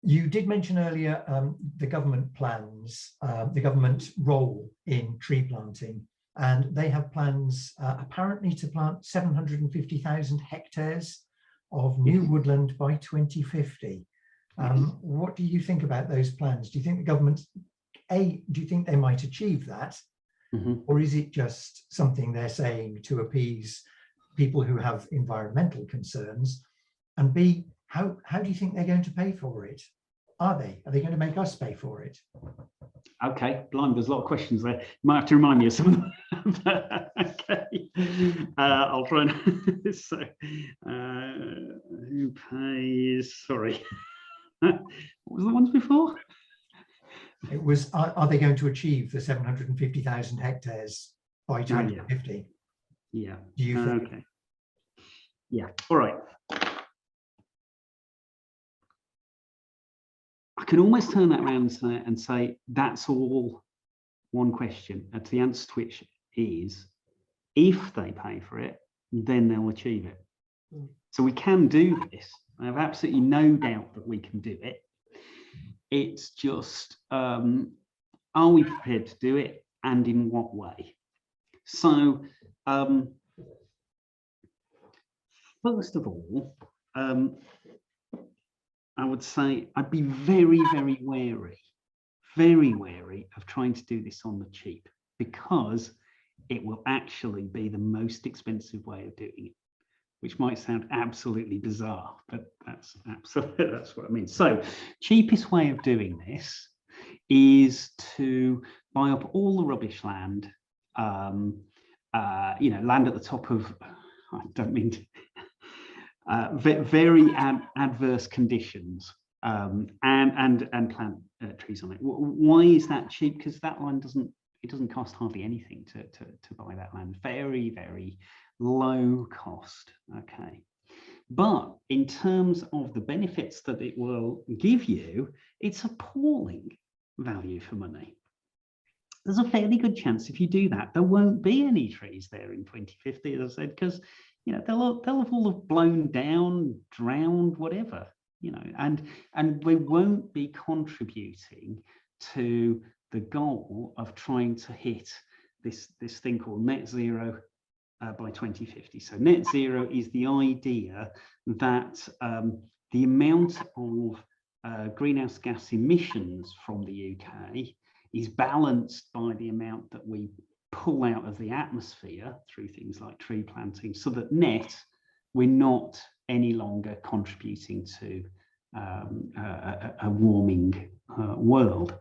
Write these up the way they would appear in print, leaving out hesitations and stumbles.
You did mention earlier the government plans, the government role in tree planting, and they have plans apparently to plant 750,000 hectares of new woodland by 2050. What do you think about those plans? Do you think the government, do you think they might achieve that? Or is it just something they're saying to appease people who have environmental concerns? And B, how do you think they're going to pay for it? Are they going to make us pay for it? Okay, blind, there's a lot of questions there. You might have to remind me of some of them. Okay, I'll try and so who pays, sorry. What was the ones before? It was, are they going to achieve the 750,000 hectares by 2050? Yeah. Do you think? Okay. Yeah. All right. I can almost turn that around and say that's all one question. And the answer to which is, if they pay for it, then they'll achieve it. So we can do this. I have absolutely no doubt that we can do it. It's just, are we prepared to do it, and in what way? So, first of all, I would say I'd be very, very wary of trying to do this on the cheap, because it will actually be the most expensive way of doing it, which might sound absolutely bizarre, but that's what I mean. So, cheapest way of doing this is to buy up all the rubbish land, land at the top of, I don't mean to, very adverse conditions, and plant trees on it. Why is that cheap? Because that land doesn't cost hardly anything to buy that land. Very, very low cost. Okay, but in terms of the benefits that it will give you, it's appalling value for money. There's a fairly good chance if you do that, there won't be any trees there in 2050, as I said, because they'll have all blown down, drowned, whatever, and we won't be contributing to the goal of trying to hit this thing called net zero by 2050. So net zero is the idea that the amount of greenhouse gas emissions from the UK is balanced by the amount that we pull out of the atmosphere through things like tree planting, so that net we're not any longer contributing to a warming world.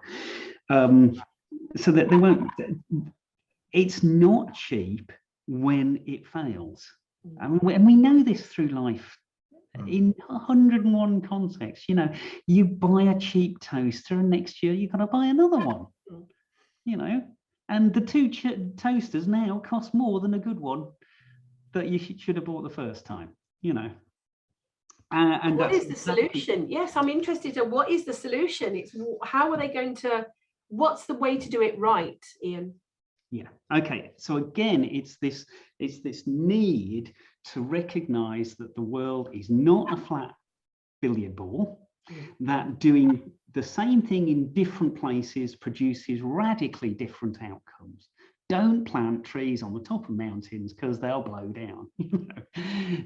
So that they won't. It's not cheap when it fails, and we know this through life in 101 contexts. You buy a cheap toaster and next year you've got to buy another one, and the two toasters now cost more than a good one that you should have bought the first time, and what is the solution? Yes, I'm interested in what is the solution. It's how are they going to, what's the way to do it right, Ian? Yeah. Okay. So again, it's this need to recognize that the world is not a flat billiard ball, that doing the same thing in different places produces radically different outcomes. Don't plant trees on the top of mountains because they'll blow down.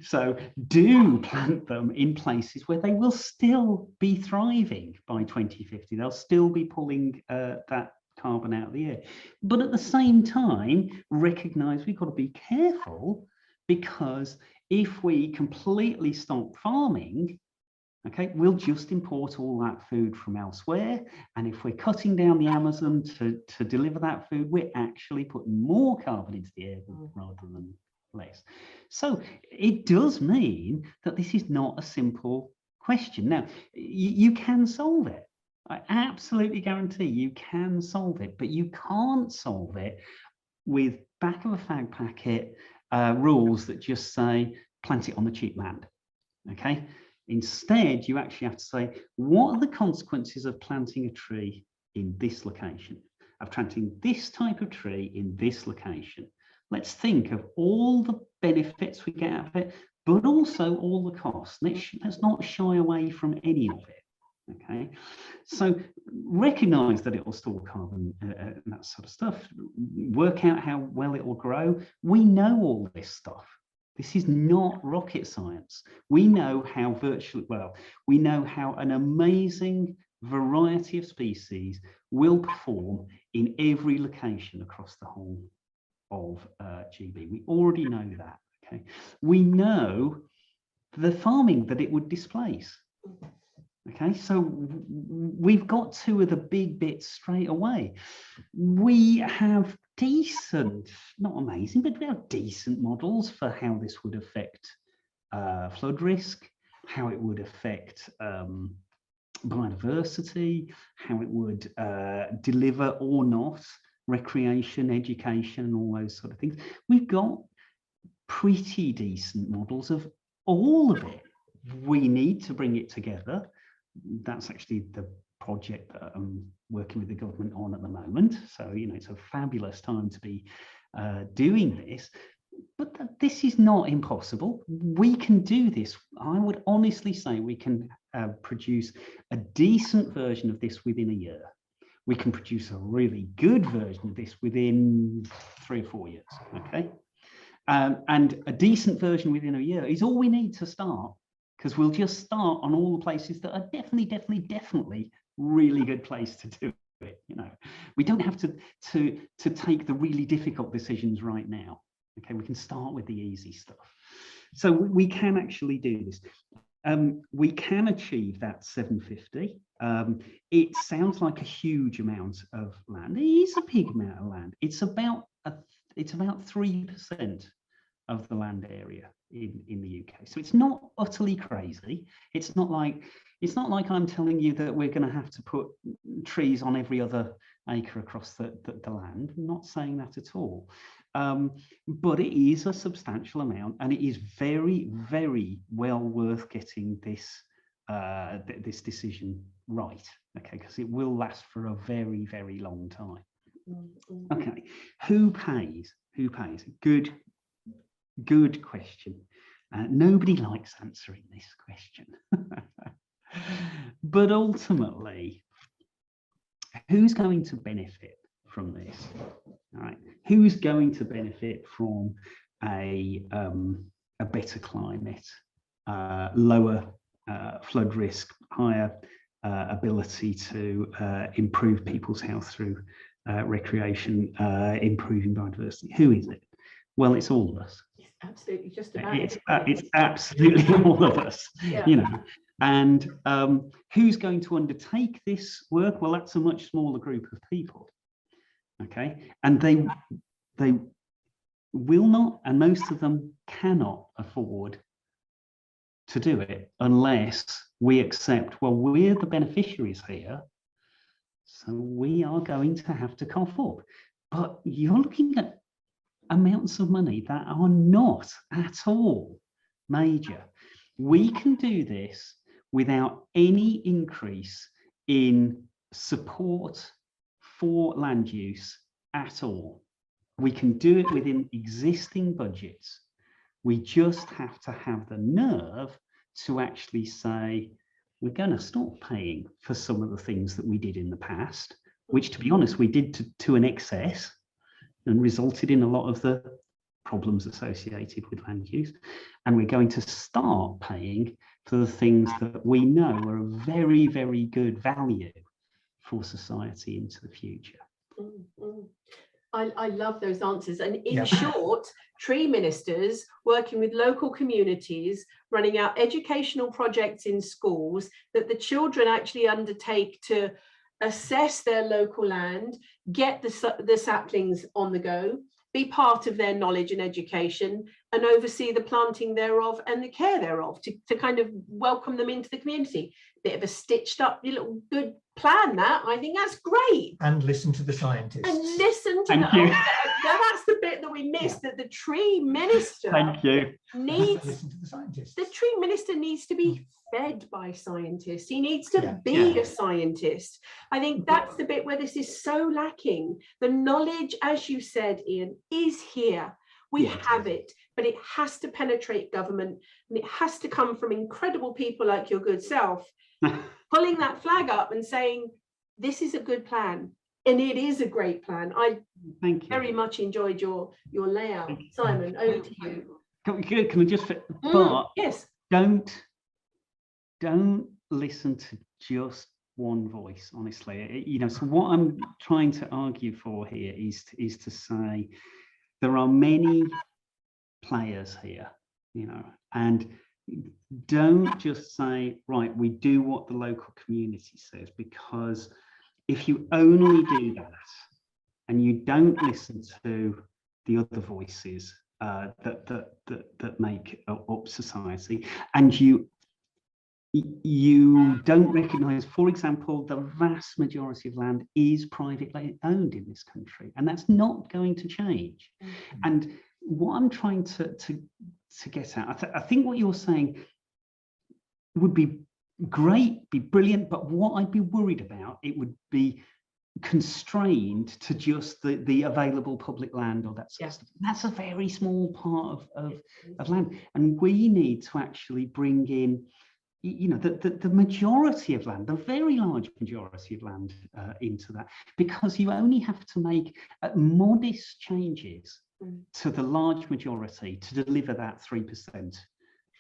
So do plant them in places where they will still be thriving by 2050. They'll still be pulling that carbon out of the air. But at the same time, recognize we've got to be careful, because if we completely stop farming, okay, we'll just import all that food from elsewhere. And if we're cutting down the Amazon to deliver that food, we're actually putting more carbon into the air rather than less. So it does mean that this is not a simple question. Now, you can solve it. I absolutely guarantee you can solve it, but you can't solve it with back of a fag packet rules that just say plant it on the cheap land. Okay. Instead, you actually have to say, what are the consequences of planting a tree in this location, of planting this type of tree in this location? Let's think of all the benefits we get out of it, but also all the costs. Let's not shy away from any of it. Okay, so recognize that it will store carbon and that sort of stuff. Work out how well it will grow. We know all this stuff. This is not rocket science. We know how we know how an amazing variety of species will perform in every location across the whole of GB. We already know that. Okay, we know the farming that it would displace. Okay, so we've got two of the big bits straight away. We have decent, not amazing, but we have decent models for how this would affect flood risk, how it would affect biodiversity, how it would deliver or not recreation, education, and all those sort of things. We've got pretty decent models of all of it. We need to bring it together. That's actually the project that I'm working with the government on at the moment. So, you know, it's a fabulous time to be doing this. But this is not impossible. We can do this. I would honestly say we can produce a decent version of this within a year. We can produce a really good version of this within 3 or 4 years, okay? And a decent version within a year is all we need to start, because we'll just start on all the places that are definitely really good place to do it. You know, we don't have to take the really difficult decisions right now. Okay, we can start with the easy stuff. So we can actually do this. We can achieve that 750. It sounds like a huge amount of land. It is a big amount of land. It's about 3% of the land area in the UK. So it's not utterly crazy. It's not like I'm telling you that we're going to have to put trees on every other acre across the land. I'm not saying that at all. But it is a substantial amount, and it is very, very well worth getting this this decision right. Okay, because it will last for a very, very long time. Okay, who pays? Who pays? Good question. Nobody likes answering this question. But ultimately, who's going to benefit from this? All right, who's going to benefit from a better climate, lower flood risk, higher ability to improve people's health through recreation, improving biodiversity? Who is it? Well, it's all of us. It's absolutely just about it's absolutely all of us. Yeah. You know. And who's going to undertake this work? Well, that's a much smaller group of people. Okay, and they will not, and most of them cannot afford to do it unless we accept, well, we're the beneficiaries here, so we are going to have to cough up. But you're looking at amounts of money that are not at all major. We can do this without any increase in support for land use at all. We can do it within existing budgets. We just have to have the nerve to actually say, we're going to stop paying for some of the things that we did in the past, which, to be honest, we did to an excess and resulted in a lot of the problems associated with land use. And we're going to start paying for the things that we know are of very, very good value for society into the future. I love those answers. And in short, tree ministers working with local communities, running out educational projects in schools that the children actually undertake to assess their local land, get the saplings on the go, be part of their knowledge and education, and oversee the planting thereof and the care thereof to kind of welcome them into the community. Bit of a stitched up little good plan, that. I think that's great. And listen to the scientists. And listen to that's the bit that we missed, that the tree minister needs listen to the scientists. The tree minister needs to be fed by scientists. He needs to be a scientist. I think that's the bit where this is so lacking. The knowledge, as you said, Ian, is here. We have it, but it has to penetrate government, and it has to come from incredible people like your good self, pulling that flag up and saying, this is a good plan. And it is a great plan. I Thank you. very much enjoyed your layout. Simon, over to you. Can we just, but yes, don't listen to just one voice, honestly. You know, so what I'm trying to argue for here is to say there are many players here, you know, and don't just say, right, we do what the local community says, because if you only do that and you don't listen to the other voices that make up society, and you don't recognise, for example, the vast majority of land is privately owned in this country, and that's not going to change. And what I'm trying to get at, I think what you're saying would be great, be brilliant, but what I'd be worried about, it would be constrained to just the available public land or that sort of stuff. That's a very small part of land, and we need to actually bring in, you know, the majority of land, the very large majority of land into that, because you only have to make modest changes to the large majority to deliver that 3%.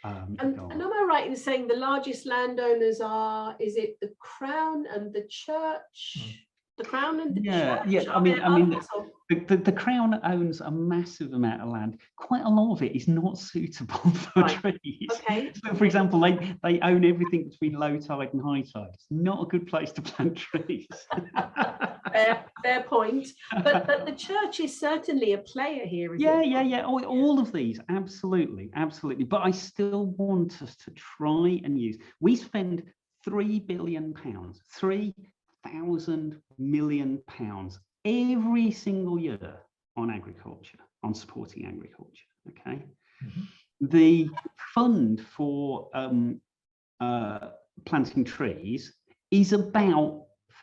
And am I right in saying the largest landowners are, is it the Crown and the Church? The Crown and the Church? Yeah. I mean, the Crown owns a massive amount of land. Quite a lot of it is not suitable for trees. Okay. So, for example, they own everything between low tide and high tide. It's not a good place to plant trees. Fair point. But the Church is certainly a player here. Yeah. All of these, absolutely. But I still want us to try and use. We spend £3 billion, 3,000 million pounds every single year on agriculture, on supporting agriculture. Okay. The fund for planting trees is about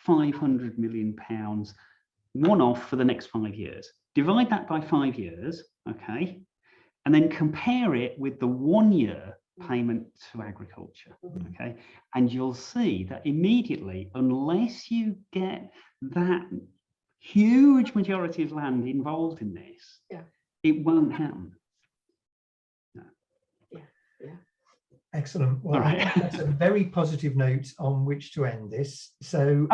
£500 million one-off for the next 5 years. Divide that by 5 years, okay, and then compare it with the 1 year payment to agriculture, okay, and you'll see that immediately, unless you get that huge majority of land involved in this, it won't happen. Excellent. Well, that's a very positive note on which to end this. So,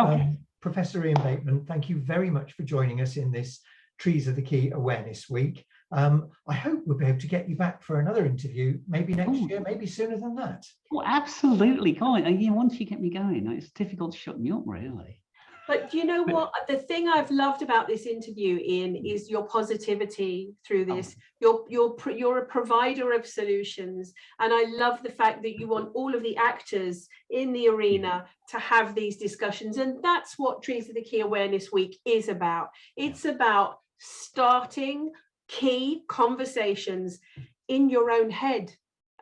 Professor Ian Bateman, thank you very much for joining us in this Trees Are the Key Awareness Week. I hope we'll be able to get you back for another interview, maybe next year, maybe sooner than that. Well, absolutely. Once you get me going, it's difficult to shut me up, really. But you know what? The thing I've loved about this interview, Ian, is your positivity through this. You're a provider of solutions, and I love the fact that you want all of the actors in the arena to have these discussions, and that's what Trees of the Key Awareness Week is about. It's about starting key conversations in your own head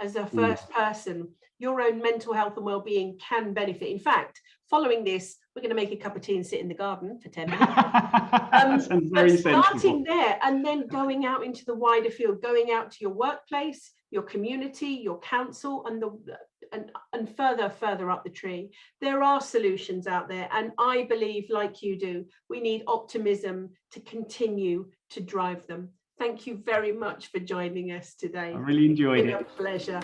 as a first person. Your own mental health and well-being can benefit. In fact, following this, we're going to make a cup of tea and sit in the garden for 10 minutes. But starting there and then going out into the wider field, going out to your workplace, your community, your council, and further up the tree. There are solutions out there, and I believe, like you do, we need optimism to continue to drive them. Thank you very much for joining us today. I really enjoyed it. It's been a pleasure.